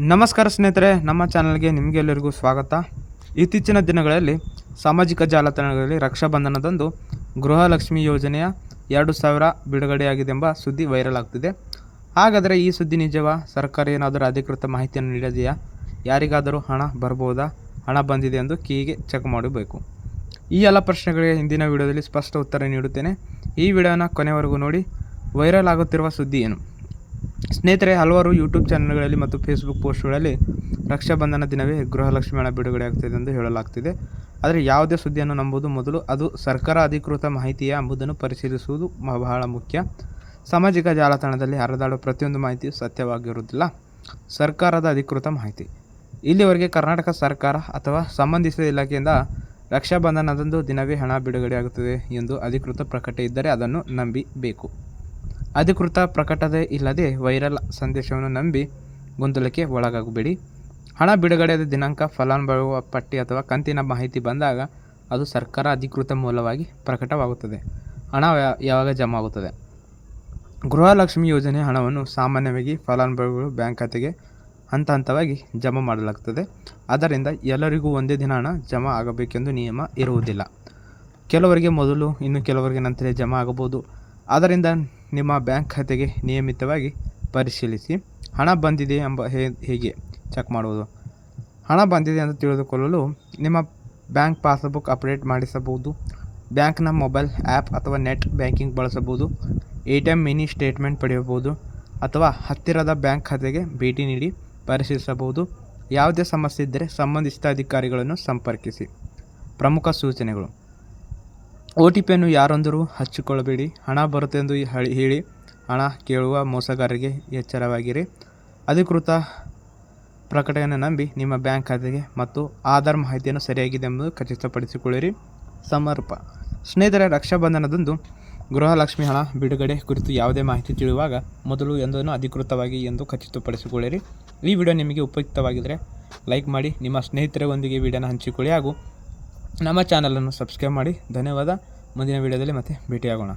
ನಮಸ್ಕಾರ ಸ್ನೇಹಿತರೆ, ನಮ್ಮ ಚಾನಲ್ಗೆ ನಿಮಗೆಲ್ಲರಿಗೂ ಸ್ವಾಗತ. ಇತ್ತೀಚಿನ ದಿನಗಳಲ್ಲಿ ಸಾಮಾಜಿಕ ಜಾಲತಾಣಗಳಲ್ಲಿ ರಕ್ಷಾಬಂಧನದಂದು ಗೃಹಲಕ್ಷ್ಮಿ ಯೋಜನೆಯ 2,000 ಬಿಡುಗಡೆಯಾಗಿದೆಂಬ ಸುದ್ದಿ ವೈರಲ್ ಆಗ್ತಿದೆ. ಹಾಗಾದರೆ ಈ ಸುದ್ದಿ ನಿಜವಾ? ಸರ್ಕಾರ ಏನಾದರೂ ಅಧಿಕೃತ ಮಾಹಿತಿಯನ್ನು ನೀಡಿದೆಯಾ? ಯಾರಿಗಾದರೂ ಹಣ ಬರ್ಬೋದಾ? ಹಣ ಬಂದಿದೆ ಎಂದು ಕೀಗೆ ಚೆಕ್ ಮಾಡಬೇಕು. ಈ ಎಲ್ಲ ಪ್ರಶ್ನೆಗಳಿಗೆ ಹಿಂದಿನ ವಿಡಿಯೋದಲ್ಲಿ ಸ್ಪಷ್ಟ ಉತ್ತರ ನೀಡುತ್ತೇನೆ. ಈ ವಿಡಿಯೋನ ಕೊನೆವರೆಗೂ ನೋಡಿ. ವೈರಲ್ ಆಗುತ್ತಿರುವ ಸುದ್ದಿ ಏನು? ಸ್ನೇಹಿತರೆ, ಹಲವಾರು ಯೂಟ್ಯೂಬ್ ಚಾನಲ್ಗಳಲ್ಲಿ ಮತ್ತು ಫೇಸ್ಬುಕ್ ಪೋಸ್ಟ್ಗಳಲ್ಲಿ ರಕ್ಷಾಬಂಧನ ದಿನವೇ ಗೃಹಲಕ್ಷ್ಮಿ ಹಣ ಬಿಡುಗಡೆ ಆಗ್ತಿದೆ ಎಂದು ಹೇಳಲಾಗ್ತಿದೆ. ಆದರೆ ಯಾವುದೇ ಸುದ್ದಿಯನ್ನು ನಂಬುವುದು ಮೊದಲು ಅದು ಸರ್ಕಾರ ಅಧಿಕೃತ ಮಾಹಿತಿಯೇ ಎಂಬುದನ್ನು ಪರಿಶೀಲಿಸುವುದು ಬಹಳ ಮುಖ್ಯ. ಸಾಮಾಜಿಕ ಜಾಲತಾಣದಲ್ಲಿ ಹರಿದಾಡುವ ಪ್ರತಿಯೊಂದು ಮಾಹಿತಿಯು ಸತ್ಯವಾಗಿರುವುದಿಲ್ಲ. ಸರ್ಕಾರದ ಅಧಿಕೃತ ಮಾಹಿತಿ. ಇಲ್ಲಿವರೆಗೆ ಕರ್ನಾಟಕ ಸರ್ಕಾರ ಅಥವಾ ಸಂಬಂಧಿಸಿದ ಇಲಾಖೆಯಿಂದ ರಕ್ಷಾಬಂಧನದಂದು ದಿನವೇ ಹಣ ಬಿಡುಗಡೆಯಾಗುತ್ತದೆ ಎಂದು ಅಧಿಕೃತ ಪ್ರಕಟಣೆ ಇದ್ದರೆ ಅದನ್ನು ನಂಬಬೇಕು. ಅಧಿಕೃತ ಪ್ರಕಟಣೆ ಇಲ್ಲದೆ ವೈರಲ್ ಸಂದೇಶವನ್ನು ನಂಬಿ ಗೊಂದಲಕ್ಕೆ ಒಳಗಾಗಬೇಡಿ. ಹಣ ಬಿಡುಗಡೆಯಾದ ದಿನಾಂಕ, ಫಲಾನುಭವಿಗಳ ಪಟ್ಟಿ ಅಥವಾ ಕಂತಿನ ಮಾಹಿತಿ ಬಂದಾಗ ಅದು ಸರ್ಕಾರ ಅಧಿಕೃತ ಮೂಲವಾಗಿ ಪ್ರಕಟವಾಗುತ್ತದೆ. ಹಣ ಯಾವಾಗ ಜಮಾ ಆಗುತ್ತದೆ? ಗೃಹಲಕ್ಷ್ಮಿ ಯೋಜನೆ ಹಣವನ್ನು ಸಾಮಾನ್ಯವಾಗಿ ಫಲಾನುಭವಿಗಳು ಬ್ಯಾಂಕ್ ಖಾತೆಗೆ ಹಂತ ಹಂತವಾಗಿ ಜಮಾ ಮಾಡಲಾಗುತ್ತದೆ. ಆದ್ದರಿಂದ ಎಲ್ಲರಿಗೂ ಒಂದೇ ದಿನ ಹಣ ಜಮಾ ಆಗಬೇಕೆಂದು ನಿಯಮ ಇರುವುದಿಲ್ಲ. ಕೆಲವರಿಗೆ ಮೊದಲು, ಇನ್ನು ಕೆಲವರಿಗೆ ನಂತರ ಜಮಾ ಆಗಬಹುದು. ಆದ್ದರಿಂದ ನಿಮ್ಮ ಬ್ಯಾಂಕ್ ಖಾತೆಗೆ ನಿಯಮಿತವಾಗಿ ಪರಿಶೀಲಿಸಿ. ಹಣ ಬಂದಿದೆ ಎಂಬ ಹೇಗೆ ಚೆಕ್ ಮಾಡುವುದು? ಹಣ ಬಂದಿದೆ ಎಂದು ತಿಳಿದುಕೊಳ್ಳಲು ನಿಮ್ಮ ಬ್ಯಾಂಕ್ ಪಾಸ್ಬುಕ್ ಅಪ್ಡೇಟ್ ಮಾಡಿಸಬಹುದು. ಬ್ಯಾಂಕ್ನ ಮೊಬೈಲ್ ಆ್ಯಪ್ ಅಥವಾ ನೆಟ್ ಬ್ಯಾಂಕಿಂಗ್ ಬಳಸಬಹುದು. ATM ಮಿನಿ ಸ್ಟೇಟ್ಮೆಂಟ್ ಪಡೆಯಬಹುದು ಅಥವಾ ಹತ್ತಿರದ ಬ್ಯಾಂಕ್ ಖಾತೆಗೆ ಭೇಟಿ ನೀಡಿ ಪರಿಶೀಲಿಸಬಹುದು. ಯಾವುದೇ ಸಮಸ್ಯೆ ಇದ್ದರೆ ಸಂಬಂಧಿಸಿದ ಅಧಿಕಾರಿಗಳನ್ನು ಸಂಪರ್ಕಿಸಿ. ಪ್ರಮುಖ ಸೂಚನೆಗಳು: OTPಯನ್ನು ಯಾರೊಂದರೂ ಹಂಚಿಕೊಳ್ಳಬೇಡಿ. ಹಣ ಬರುತ್ತೆ ಎಂದು ಹೇಳಿ ಹಣ ಕೇಳುವ ಮೋಸಗಾರರಿಗೆ ಎಚ್ಚರವಾಗಿರಿ. ಅಧಿಕೃತ ಪ್ರಕಟಣೆಯನ್ನು ನಂಬಿ ನಿಮ್ಮ ಬ್ಯಾಂಕ್ ಖಾತೆಗೆ ಮತ್ತು ಆಧಾರ್ ಮಾಹಿತಿಯನ್ನು ಸರಿಯಾಗಿದೆ ಎಂಬುದು ಖಚಿತಪಡಿಸಿಕೊಳ್ಳಿರಿ. ಸಮರ್ಪ ಸ್ನೇಹಿತರೆ, ರಕ್ಷಾಬಂಧನದಂದು ಗೃಹಲಕ್ಷ್ಮಿ ಹಣ ಬಿಡುಗಡೆ ಕುರಿತು ಯಾವುದೇ ಮಾಹಿತಿ ತಿಳಿಯುವಾಗ ಮೊದಲು ಎಂದನ್ನು ಅಧಿಕೃತವಾಗಿ ಎಂದು ಖಚಿತಪಡಿಸಿಕೊಳ್ಳಿರಿ. ಈ ವಿಡಿಯೋ ನಿಮಗೆ ಉಪಯುಕ್ತವಾಗಿದ್ದರೆ ಲೈಕ್ ಮಾಡಿ, ನಿಮ್ಮ ಸ್ನೇಹಿತರೊಂದಿಗೆ ವಿಡಿಯೋನ ಹಂಚಿಕೊಳ್ಳಿ ಹಾಗೂ ನಮ್ಮ ಚಾನಲನ್ನು ಸಬ್ಸ್ಕ್ರೈಬ್ ಮಾಡಿ. ಧನ್ಯವಾದ. ಮುಂದಿನ ವಿಡಿಯೋದಲ್ಲಿ ಮತ್ತೆ ಭೇಟಿಯಾಗೋಣ.